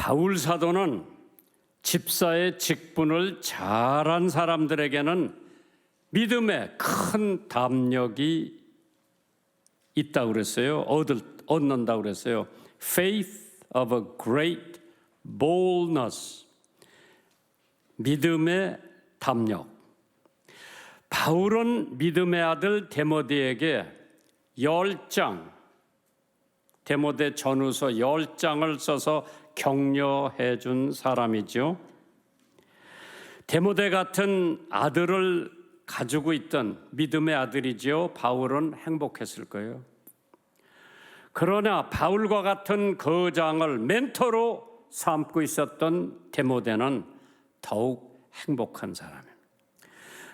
바울 사도는 집사의 직분을 잘한 사람들에게는 믿음의 큰 담력이 있다고 그랬어요. 얻는다고 그랬어요. Faith of a great boldness. 믿음의 담력. 바울은 믿음의 아들 데모데에게 10장, 데모데 전후서 10장을 써서 격려해 준 사람이죠. 데모데 같은 아들을 가지고 있던 믿음의 아들이지요. 바울은 행복했을 거예요. 그러나 바울과 같은 거장을 멘토로 삼고 있었던 데모데는 더욱 행복한 사람입니다.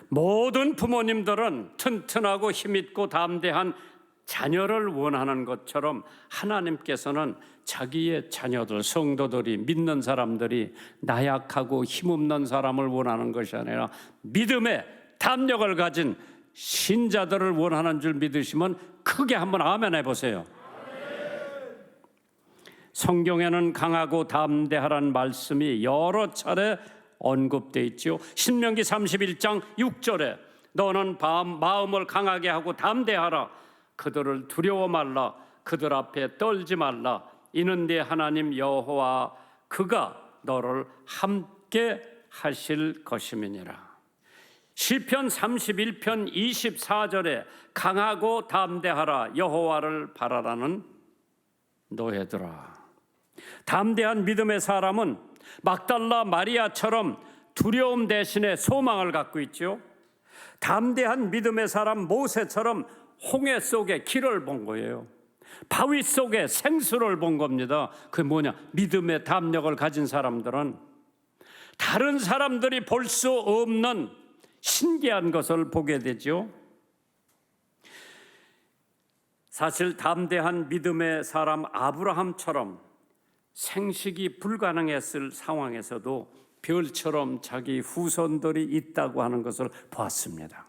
모든 부모님들은 튼튼하고 힘있고 담대한 자녀를 원하는 것처럼 하나님께서는 자기의 자녀들, 성도들이, 믿는 사람들이 나약하고 힘없는 사람을 원하는 것이 아니라 믿음의 담력을 가진 신자들을 원하는 줄 믿으시면 크게 한번 아멘 해보세요. 성경에는 강하고 담대하라는 말씀이 여러 차례 언급되어 있죠. 신명기 31장 6절에 너는 마음을 강하게 하고 담대하라. 그들을 두려워 말라. 그들 앞에 떨지 말라. 이는 네 하나님 여호와 그가 너를 함께 하실 것임이니라. 시편 31편 24절에 강하고 담대하라. 여호와를 바라라는 노예들아. 담대한 믿음의 사람은 막달라 마리아처럼 두려움 대신에 소망을 갖고 있죠. 담대한 믿음의 사람 모세처럼 홍해 속에 길을 본 거예요. 바위 속에 생수를 본 겁니다. 그게 뭐냐? 믿음의 담력을 가진 사람들은 다른 사람들이 볼 수 없는 신기한 것을 보게 되죠. 사실 담대한 믿음의 사람 아브라함처럼 생식이 불가능했을 상황에서도 별처럼 자기 후손들이 있다고 하는 것을 보았습니다.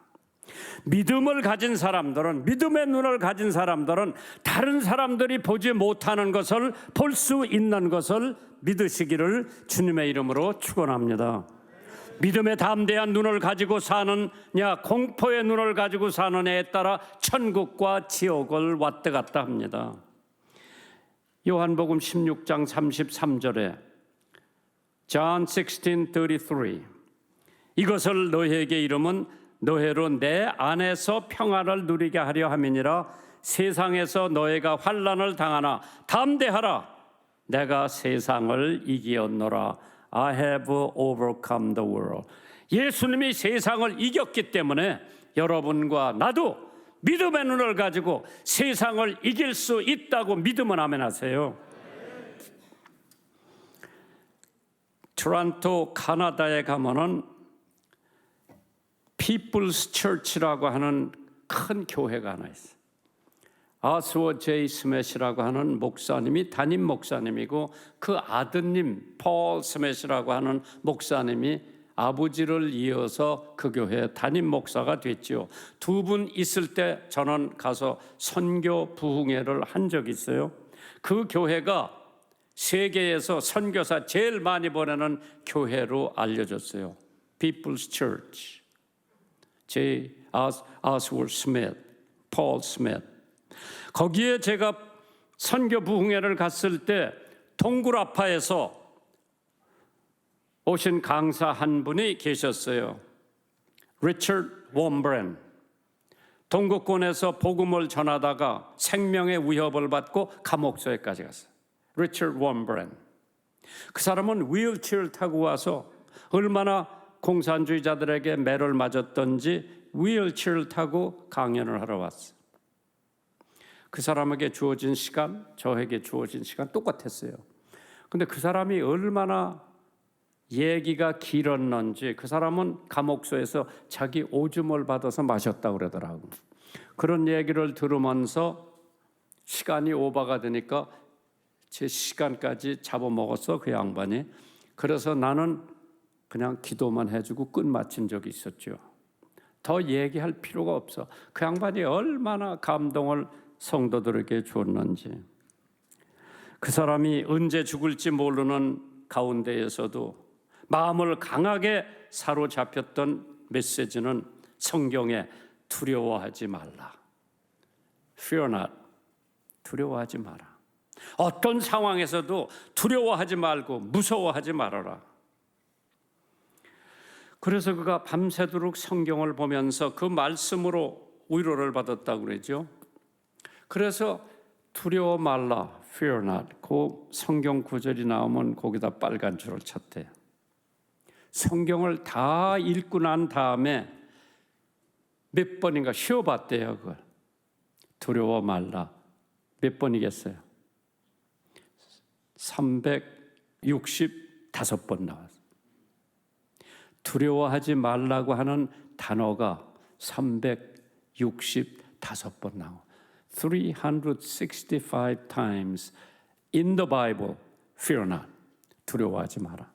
믿음을 가진 사람들은, 믿음의 눈을 가진 사람들은 다른 사람들이 보지 못하는 것을 볼 수 있는 것을 믿으시기를 주님의 이름으로 축원합니다. 믿음의 담대한 눈을 가지고 사느냐 공포의 눈을 가지고 사느냐에 따라 천국과 지옥을 왔다 갔다 합니다. 요한복음 16장 33절에 John 16:33 이것을 너희에게 이름은 너희로 내 안에서 평안을 누리게 하려 함이니라. 세상에서 너희가 환난을 당하나 담대하라. 내가 세상을 이기었노라. I have overcome the world. 예수님이 세상을 이겼기 때문에 여러분과 나도 믿음의 눈을 가지고 세상을 이길 수 있다고 믿으면 아멘 하세요. 토론토 카나다에 가면은 People's Church라고 하는 큰 교회가 하나 있어요. 아스워 제이 스맷이라고 하는 목사님이 담임 목사님이고 그 아드님 폴 스맷이라고 하는 목사님이 아버지를 이어서 그 교회 담임 목사가 됐죠. 두 분 있을 때 저는 가서 선교 부흥회를 한 적이 있어요. 그 교회가 세계에서 선교사 제일 많이 보내는 교회로 알려졌어요. People's Church. J. Oswald Smith, Paul Smith. 거기에 제가 선교 부흥회를 갔을 때 동굴아파에서 오신 강사 한 분이 계셨어요. 리처드 웜브렌. 동구권에서 복음을 전하다가 생명의 위협을 받고 감옥소에까지 갔어요. 리처드 웜브렌. 그 사람은 휠체어를 타고 와서 얼마나 공산주의자들에게 매를 맞았던지 휠체어를 타고 강연을 하러 왔어요. 그 사람에게 주어진 시간, 저에게 주어진 시간 똑같았어요. 근데 그 사람이 얼마나 얘기가 길었는지 그 사람은 감옥소에서 자기 오줌을 받아서 마셨다고 그러더라고요. 그런 얘기를 들으면서 시간이 오버가 되니까 제 시간까지 잡아먹었어, 그 양반이. 그래서 나는 그냥 기도만 해주고 끝마친 적이 있었죠. 더 얘기할 필요가 없어. 그 양반이 얼마나 감동을 성도들에게 주었는지. 그 사람이 언제 죽을지 모르는 가운데에서도 마음을 강하게 사로잡혔던 메시지는 성경에 두려워하지 말라. Fear not. 두려워하지 마라. 어떤 상황에서도 두려워하지 말고 무서워하지 말아라. 그래서 그가 밤새도록 성경을 보면서 그 말씀으로 위로를 받았다고 그러죠. 그래서 두려워 말라, fear not. 그 성경 구절이 나오면 거기다 빨간 줄을 쳤대요. 성경을 다 읽고 난 다음에 몇 번인가 쉬어봤대요. 그걸. 두려워 말라. 몇 번이겠어요? 365번 나왔어요. 두려워하지 말라고 하는 단어가 365번 나와요. 365 times in the Bible, fear not. 두려워하지 마라.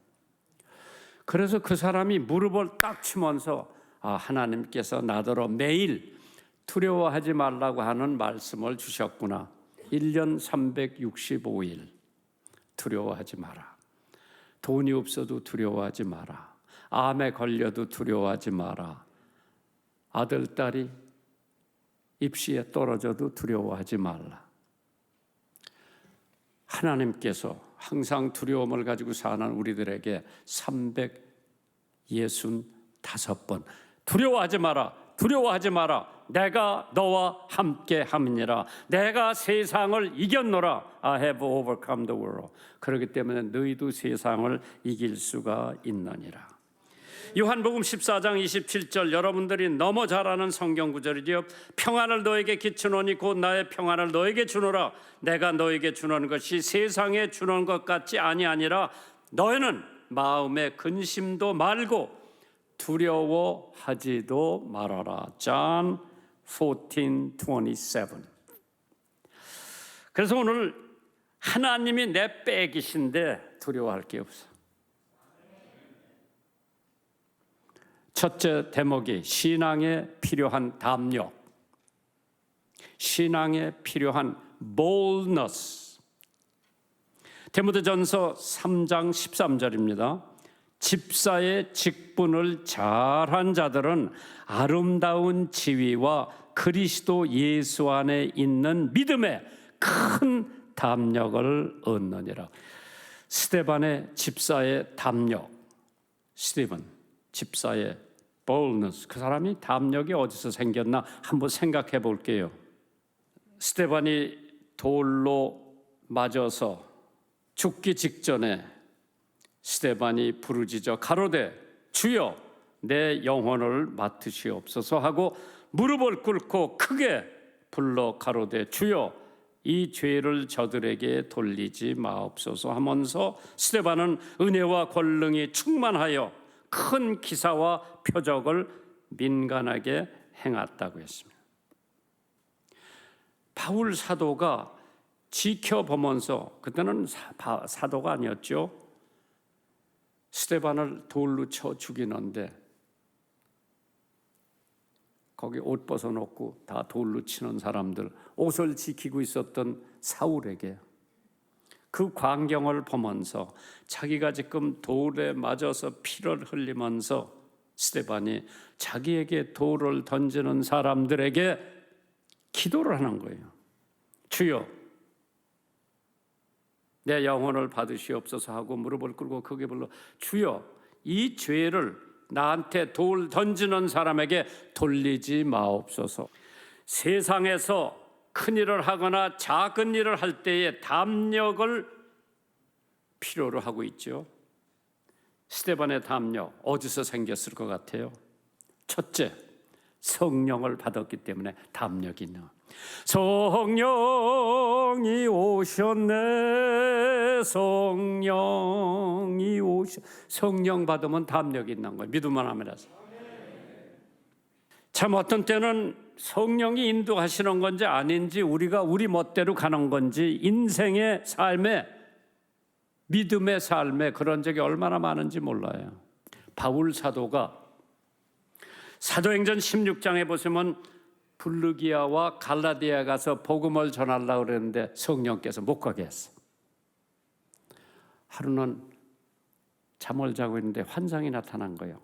그래서 그 사람이 무릎을 딱 치면서 하나님께서 나더러 매일 두려워하지 말라고 하는 말씀을 주셨구나. 1년 365일 두려워하지 마라. 돈이 없어도 두려워하지 마라. 암에 걸려도 두려워하지 마라. 아들, 딸이 입시에 떨어져도 두려워하지 말라. 하나님께서 항상 두려움을 가지고 사는 우리들에게 365번 두려워하지 마라. 두려워하지 마라. 내가 너와 함께 함이니라. 내가 세상을 이겼노라. I have overcome the world. 그렇기 때문에 너희도 세상을 이길 수가 있느니라. 요한복음 14장 27절 여러분들이 너무 잘 아는 성경 구절이지요. 평안을 너에게 끼치노니 곧 나의 평안을 너에게 주노라. 내가 너에게 주는 것이 세상에 주는 것 같지 아니하니라. 너희는 마음에 근심도 말고 두려워하지도 말아라. John 14:27. 그래서 오늘 하나님이 내 백이신데 두려워할 게 없어. 첫째 대목이 신앙에 필요한 담력, 신앙에 필요한 boldness. 디모데전서 3장 13절입니다. 집사의 직분을 잘한 자들은 아름다운 지위와 그리스도 예수 안에 있는 믿음에 큰 담력을 얻느니라. 스데반의 집사의 담력, 스티븐 집사의 boldness, 그 사람이 담력이 어디서 생겼나 한번 생각해 볼게요. 스데반이 돌로 맞아서 죽기 직전에 스데반이 부르짖어 가로되 주여 내 영혼을 맡으시옵소서 하고 무릎을 꿇고 크게 불러 가로되 주여 이 죄를 저들에게 돌리지 마옵소서 하면서 스데반은 은혜와 권능이 충만하여 큰 기사와 표적을 민간하게 행했다고 했습니다. 바울 사도가 지켜보면서, 그때는 사도가 아니었죠, 스데반을 돌로 쳐 죽이는데 거기 옷 벗어놓고 다 돌로 치는 사람들, 옷을 지키고 있었던 사울에게 그 광경을 보면서 자기가 지금 돌에 맞아서 피를 흘리면서 스데반이 자기에게 돌을 던지는 사람들에게 기도를 하는 거예요. 주여 내 영혼을 받으시옵소서 하고 무릎을 꿇고 크게 불러 주여 이 죄를 나한테 돌 던지는 사람에게 돌리지 마옵소서. 세상에서 큰 일을 하거나 작은 일을 할 때에 담력을 필요로 하고 있죠. 스데반의 담력 어디서 생겼을 것 같아요? 첫째, 성령을 받았기 때문에 담력이 있는. 성령이 오셨네. 성령이 성령 받으면 담력이 있는 거예요. 믿으면 아멘하세요. 참 어떤 때는 성령이 인도하시는 건지 아닌지 우리가 우리 멋대로 가는 건지 인생의 삶에 믿음의 삶에 그런 적이 얼마나 많은지 몰라요. 바울 사도가 사도행전 16장에 보시면 불르기아와 갈라디아 가서 복음을 전하려고 그랬는데 성령께서 못 가게 했어. 하루는 잠을 자고 있는데 환상이 나타난 거예요.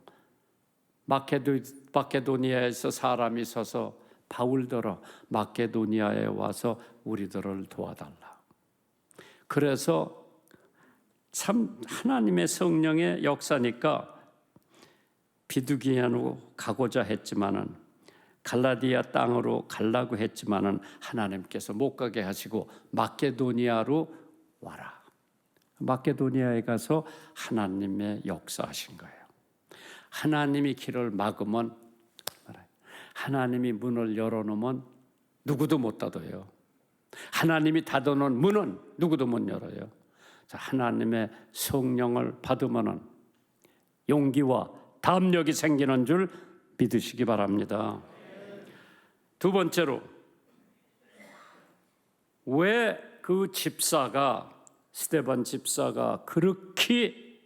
마케도니아에서 사람이 서서 바울더러 마케도니아에 와서 우리들을 도와달라. 그래서 참 하나님의 성령의 역사니까 비두기안으로 가고자 했지만은 갈라디아 땅으로 가려고 했지만은 하나님께서 못 가게 하시고 마케도니아로 와라. 마케도니아에 가서 하나님의 역사하신 거예요. 하나님이 길을 막으면, 하나님이 문을 열어놓으면 누구도 못 닫아요. 하나님이 닫아놓은 문은 누구도 못 열어요. 하나님의 성령을 받으면 용기와 담력이 생기는 줄 믿으시기 바랍니다. 두 번째로, 왜 그 집사가, 스데반 집사가 그렇게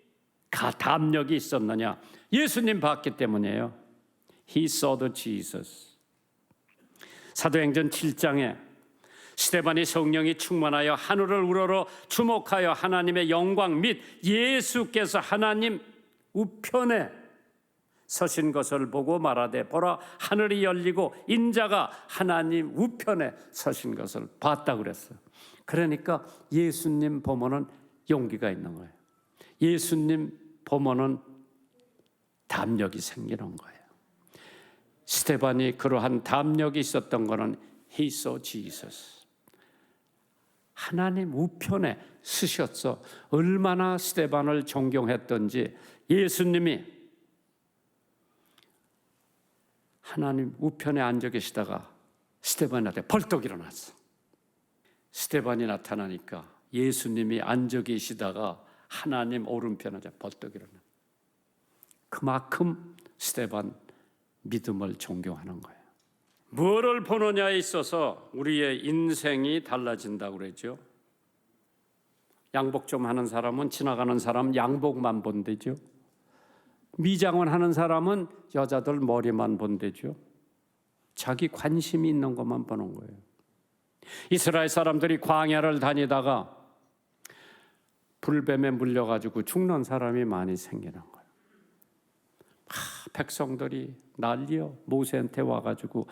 담력이 있었느냐? 예수님 봤기 때문이에요. He saw the Jesus. 사도행전 7장에 스데반이 성령이 충만하여 하늘을 우러러 주목하여 하나님의 영광 및 예수께서 하나님 우편에 서신 것을 보고 말하되 보라 하늘이 열리고 인자가 하나님 우편에 서신 것을 봤다 그랬어요. 그러니까 예수님 보면은 용기가 있는 거예요. 예수님 보면은 담력이 생기는 거예요. 스데반이 그러한 담력이 있었던 것은 He saw Jesus. 하나님 우편에 서셨어. 얼마나 스데반을 존경했던지 예수님이 하나님 우편에 앉아 계시다가 스데반한테 벌떡 일어났어. 스데반이 나타나니까 예수님이 앉아 계시다가 하나님 오른편에 벌떡 일어나. 그만큼 스데반 믿음을 존경하는 거예요. 무엇을 보느냐에 있어서 우리의 인생이 달라진다고 그러죠. 양복 좀 하는 사람은 지나가는 사람 양복만 본대죠. 미장원 하는 사람은 여자들 머리만 본대죠. 자기 관심이 있는 것만 보는 거예요. 이스라엘 사람들이 광야를 다니다가 불뱀에 물려가지고 죽는 사람이 많이 생기는 거예요. 백성들이 난리요. 모세한테 와가지고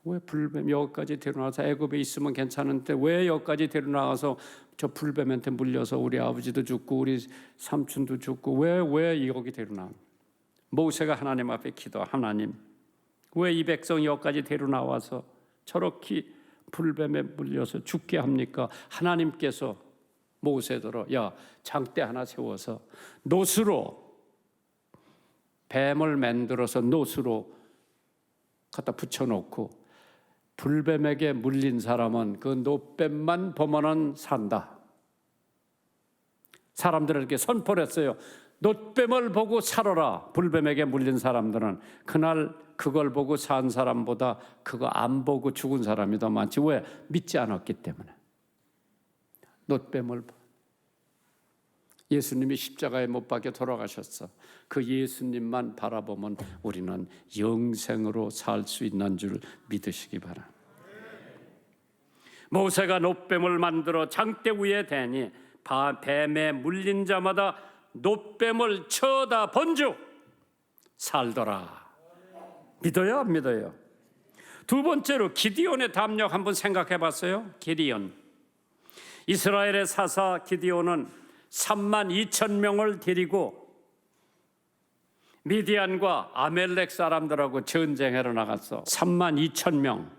왜 불뱀 여기까지 데려나와서 애굽에 있으면 괜찮은데 왜 여기까지 데려나와서 저 불뱀한테 물려서 우리 아버지도 죽고 우리 삼촌도 죽고 왜 여기 데려나와? 모세가 하나님 앞에 기도, 하나님 왜 이 백성 여기까지 데려나와서 저렇게 불뱀에 물려서 죽게 합니까? 하나님께서 모세더러 야 장대 하나 세워서 노수로 뱀을 만들어서 노수로 갖다 붙여놓고 불뱀에게 물린 사람은 그 노뱀만 보면은 산다. 사람들에게 선포를 했어요. 노뱀을 보고 살아라. 불뱀에게 물린 사람들은 그날 그걸 보고 산 사람보다 그거 안 보고 죽은 사람이 더 많지. 왜? 믿지 않았기 때문에. 노뱀을 예수님이 십자가에 못 박혀 돌아가셨어. 그 예수님만 바라보면 우리는 영생으로 살 수 있는 줄 믿으시기 바랍니다. 모세가 노뱀을 만들어 장대 위에 대니 뱀에 물린 자마다 노뱀을 쳐다본즉 살더라. 믿어요, 안 믿어요? 두 번째로 기디온의 담력 한번 생각해 봤어요? 기디온. 이스라엘의 사사 기디온은 32,000명을 데리고 미디안과 아멜렉 사람들하고 전쟁하러 나갔어. 32,000명.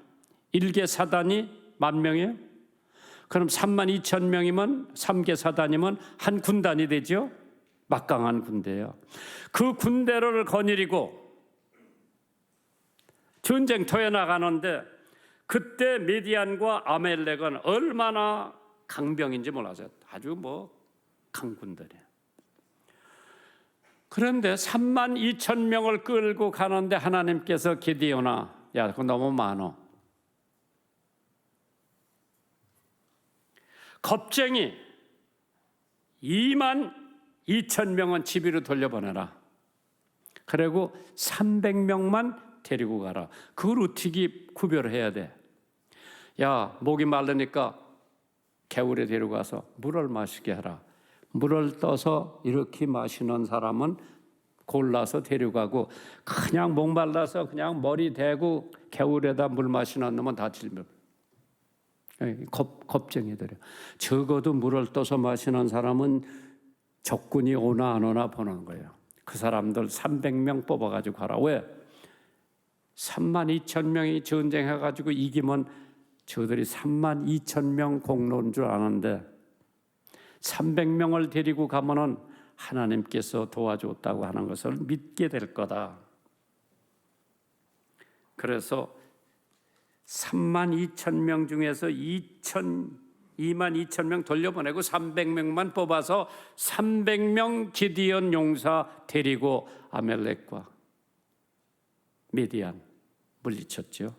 일개 사단이 10,000명이에요? 그럼 32,000명이면 3개 사단이면 한 군단이 되죠? 막강한 군대예요. 그 군대를 거느리고 전쟁터에 나가는데 그때 미디안과 아멜렉은 얼마나 강병인지 몰라서 아주 강군들이에요. 그런데 32,000명을 끌고 가는데 하나님께서 기디온아, 야, 그거 너무 많어. 겁쟁이 22,000명은 집으로 돌려보내라. 그리고 300명만 데리고 가라. 그걸 어떻게 구별해야 돼? 야, 목이 마르니까 개울에 데려가서 물을 마시게 하라. 물을 떠서 이렇게 마시는 사람은 골라서 데려가고, 그냥 목말라서 그냥 머리 대고 겨울에다 물 마시는 놈은 다 질병. 겁쟁이들이에요. 적어도 물을 떠서 마시는 사람은 적군이 오나 안 오나 보는 거예요. 그 사람들 300명 뽑아가지고 가라. 왜? 32,000명이 전쟁해가지고 이기면 저들이 32,000명 공로인 줄 아는데 300명을 데리고 가면은 하나님께서 도와줬다고 하는 것을 믿게 될 거다. 그래서 32,000명 중에서 22,000명 돌려보내고 300명만 뽑아서 300명 기디온 용사 데리고 아멜렉과 미디안 물리쳤죠.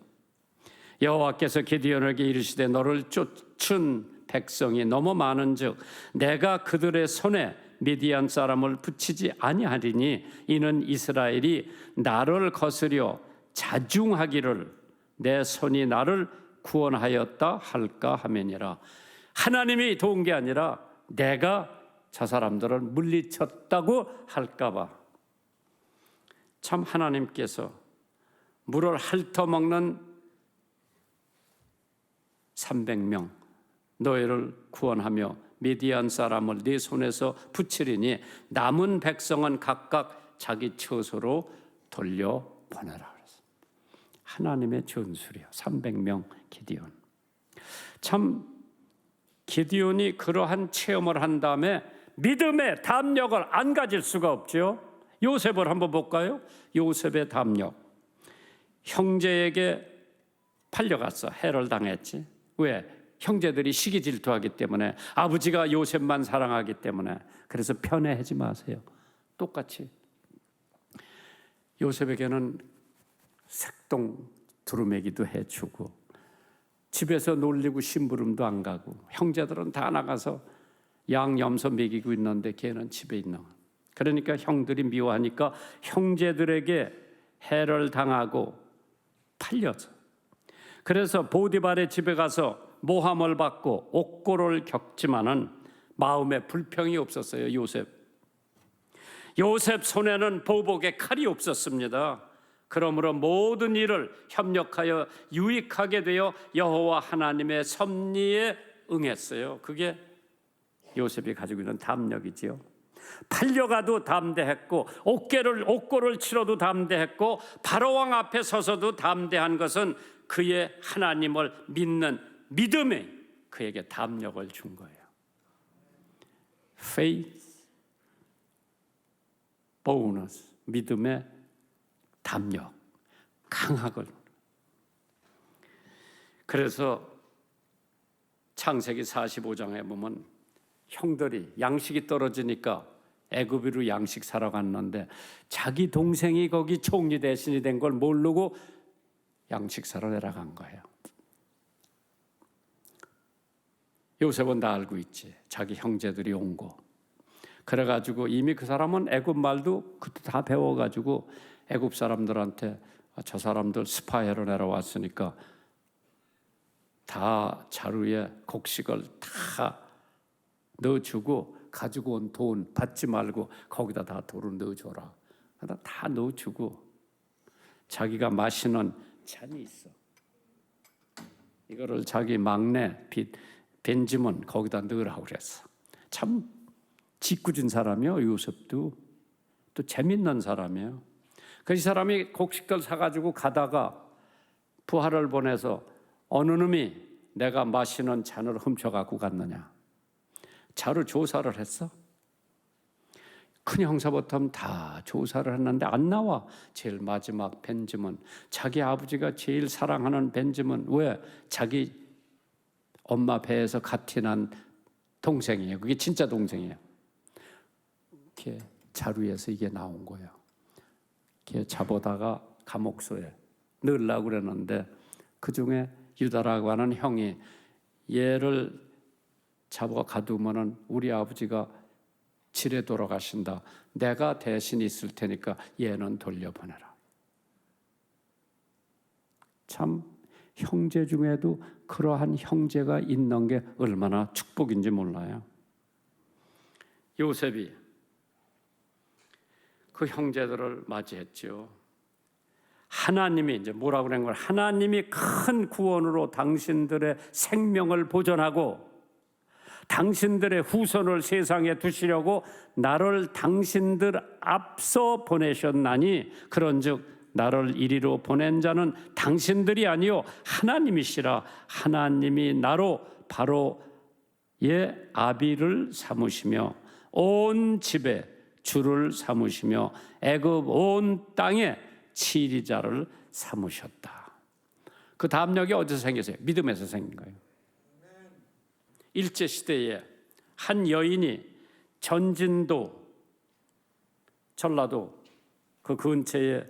여호와께서 기디온에게 이르시되 너를 쫓은 백성이 너무 많은즉 내가 그들의 손에 미디안 사람을 붙이지 아니하리니 이는 이스라엘이 나를 거스려 자중하기를 내 손이 나를 구원하였다 할까 하매니라. 하나님이 도운 게 아니라 내가 저 사람들을 물리쳤다고 할까 봐. 참 하나님께서 물을 핥아먹는 300명 너희를 구원하며 미디안 사람을 네 손에서 붙이리니 남은 백성은 각각 자기 처소로 돌려보내라. 하나님의 전술이야. 300명 기디온. 참 기디온이 그러한 체험을 한 다음에 믿음의 담력을 안 가질 수가 없죠. 요셉을 한번 볼까요? 요셉의 담력. 형제에게 팔려갔어. 해를 당했지. 왜? 형제들이 시기 질투하기 때문에, 아버지가 요셉만 사랑하기 때문에. 그래서 편애하지 마세요. 똑같이 요셉에게는 색동 두루매기도 해주고 집에서 놀리고 심부름도 안 가고 형제들은 다 나가서 양 염소 먹이고 있는데 걔는 집에 있는 거예요. 그러니까 형들이 미워하니까 형제들에게 해를 당하고 팔려서, 그래서 보디발의 집에 가서 모함을 받고 옥고를 겪지만은 마음에 불평이 없었어요. 요셉 손에는 보복의 칼이 없었습니다. 그러므로 모든 일을 협력하여 유익하게 되어 여호와 하나님의 섭리에 응했어요. 그게 요셉이 가지고 있는 담력이지요. 팔려가도 담대했고 옥고를 치러도 담대했고 바로왕 앞에 서서도 담대한 것은 그의 하나님을 믿는 믿음이 그에게 담력을 준 거예요. Faith, bonus, 믿음의 담력, 강학을. 그래서 창세기 45장에 보면 형들이 양식이 떨어지니까 애굽으로 양식 사러 갔는데 자기 동생이 거기 총리 대신이 된 걸 모르고 양식 사러 내려간 거예요. 요셉은 다 알고 있지. 자기 형제들이 온 거. 그래가지고 이미 그 사람은 애굽 말도 그때 다 배워가지고 애굽 사람들한테 저 사람들 스파이로 내려왔으니까 다 자루에 곡식을 다 넣어주고 가지고 온 돈 받지 말고 거기다 다 돈을 넣어줘라. 다 넣어주고 자기가 마시는 잔이 있어. 이거를 자기 막내 벤지문 거기다 넣으라고 그랬어. 참 짓궂은 사람이요. 요셉도 또 재밌는 사람이에요. 그 사람이 곡식들 사가지고 가다가 부하를 보내서 어느 놈이 내가 마시는 잔을 훔쳐갖고 갔느냐. 자루 조사를 했어. 큰 형사부터 다 조사를 했는데 안 나와. 제일 마지막 벤지문, 자기 아버지가 제일 사랑하는 벤지문. 왜? 자기 엄마 배에서 같이 난 동생이에요. 그게 진짜 동생이에요. 이렇게 자루에서 이게 나온 거예요. 이렇게 잡아다가 감옥소에 넣으려고 그랬는데 그중에 유다라고 하는 형이 얘를 잡아 가두면은 우리 아버지가 질에 돌아가신다. 내가 대신 있을 테니까 얘는 돌려보내라. 참 형제 중에도 그러한 형제가 있는 게 얼마나 축복인지 몰라요. 요셉이 그 형제들을 맞이했죠. 하나님이 이제 뭐라고 그런 걸, 하나님이 큰 구원으로 당신들의 생명을 보존하고 당신들의 후손을 세상에 두시려고 나를 당신들 앞서 보내셨나니 그런즉 나를 이리로 보낸 자는 당신들이 아니요 하나님이시라. 하나님이 나로 바로 아비를 삼으시며 온 집에 주를 삼으시며 애굽 온 땅에 치리자를 삼으셨다. 그 담력이 어디서 생겼어요? 믿음에서 생긴 거예요. 일제시대에 한 여인이 전진도 전라도 그 근처에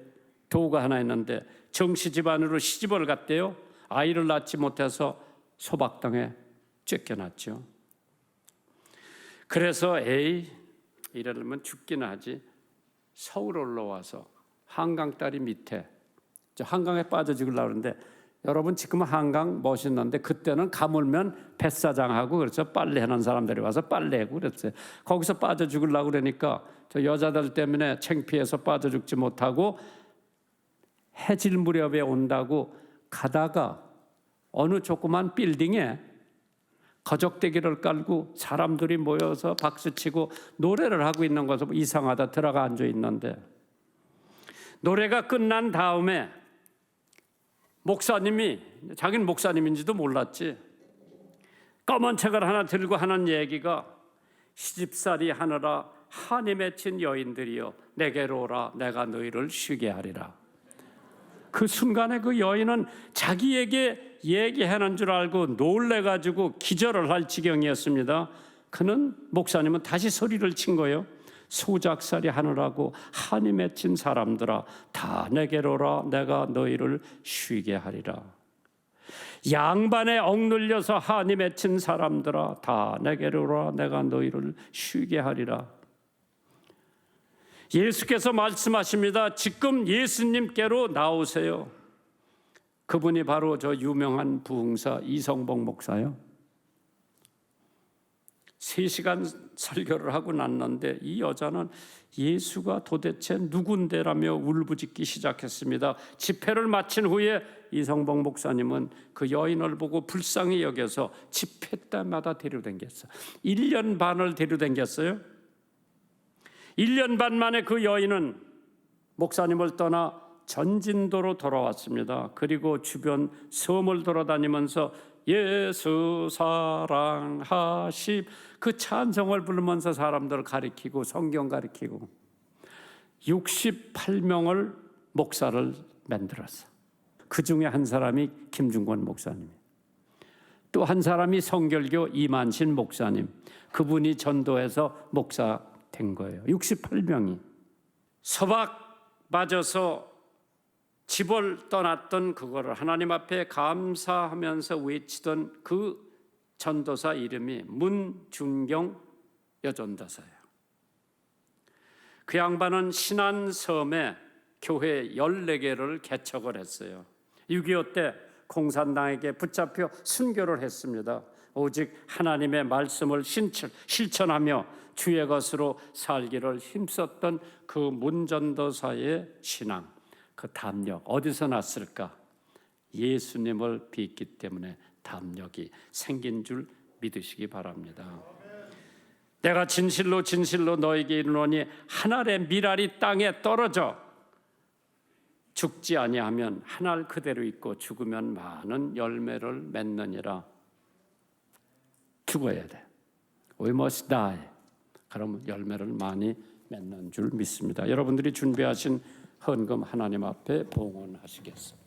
도가 하나 있는데 정씨 집안으로 시집을 갔대요. 아이를 낳지 못해서 소박당에 쫓겨났죠. 그래서 이러려면 죽기는 하지, 서울 올라와서 한강 다리 밑에, 한강에 빠져 죽으려고 그러는데, 여러분 지금은 한강 멋있는데 그때는 가물면 뱃사장하고 그렇죠, 빨래하는 사람들이 와서 빨래하고 그랬어요. 거기서 빠져 죽으려고 그러니까 저 여자들 때문에 창피해서 빠져 죽지 못하고 해질 무렵에 온다고 가다가 어느 조그만 빌딩에 거적대기를 깔고 사람들이 모여서 박수치고 노래를 하고 있는 것을 이상하다 들어가 앉아 있는데, 노래가 끝난 다음에 목사님이, 자기는 목사님인지도 몰랐지, 검은 책을 하나 들고 하는 얘기가, 시집살이 하느라 한이 맺힌 여인들이여 내게로 오라, 내가 너희를 쉬게 하리라. 그 순간에 그 여인은 자기에게 얘기하는 줄 알고 놀래가지고 기절을 할 지경이었습니다. 그는, 목사님은 다시 소리를 친 거예요. 소작살이 하느라고 한이 맺힌 사람들아 다 내게로 오라, 내가 너희를 쉬게 하리라. 양반에 억눌려서 한이 맺힌 사람들아 다 내게로 오라, 내가 너희를 쉬게 하리라. 예수께서 말씀하십니다. 지금 예수님께로 나오세요. 그분이 바로 저 유명한 부흥사 이성복 목사요. 3시간 설교를 하고 났는데 이 여자는 예수가 도대체 누군데라며 울부짖기 시작했습니다. 집회를 마친 후에 이성복 목사님은 그 여인을 보고 불쌍히 여겨서 집회 때마다 데려다녔어요. 1년 반을 데려다녔어요. 1년 반 만에 그 여인은 목사님을 떠나 전진도로 돌아왔습니다. 그리고 주변 섬을 돌아다니면서 예수 사랑하심 그 찬송을 부르면서 사람들을 가리키고 성경 가리키고 68명을 목사를 만들었어. 그 중에 한 사람이 김중권 목사님, 또 한 사람이 성결교 이만신 목사님, 그분이 전도해서 목사 된 거예요. 68명이 서박 맞아서 집을 떠났던 그거를 하나님 앞에 감사하면서 외치던 그 전도사 이름이 문준경 여전도사예요. 그 양반은 신안섬에 교회 14개를 개척을 했어요. 6.25 때 공산당에게 붙잡혀 순교를 했습니다. 오직 하나님의 말씀을 실천하며 주의 것으로 살기를 힘썼던 그 문전도사의 신앙, 그 담력 어디서 났을까? 예수님을 믿기 때문에 담력이 생긴 줄 믿으시기 바랍니다. 내가 진실로 진실로 너에게 이르노니 한 알의 밀알이 땅에 떨어져 죽지 아니하면 한 알 그대로 있고 죽으면 많은 열매를 맺느니라. 죽어야 돼. We must die. 그러면 열매를 많이 맺는 줄 믿습니다. 여러분들이 준비하신 헌금 하나님 앞에 봉헌하시겠습니다.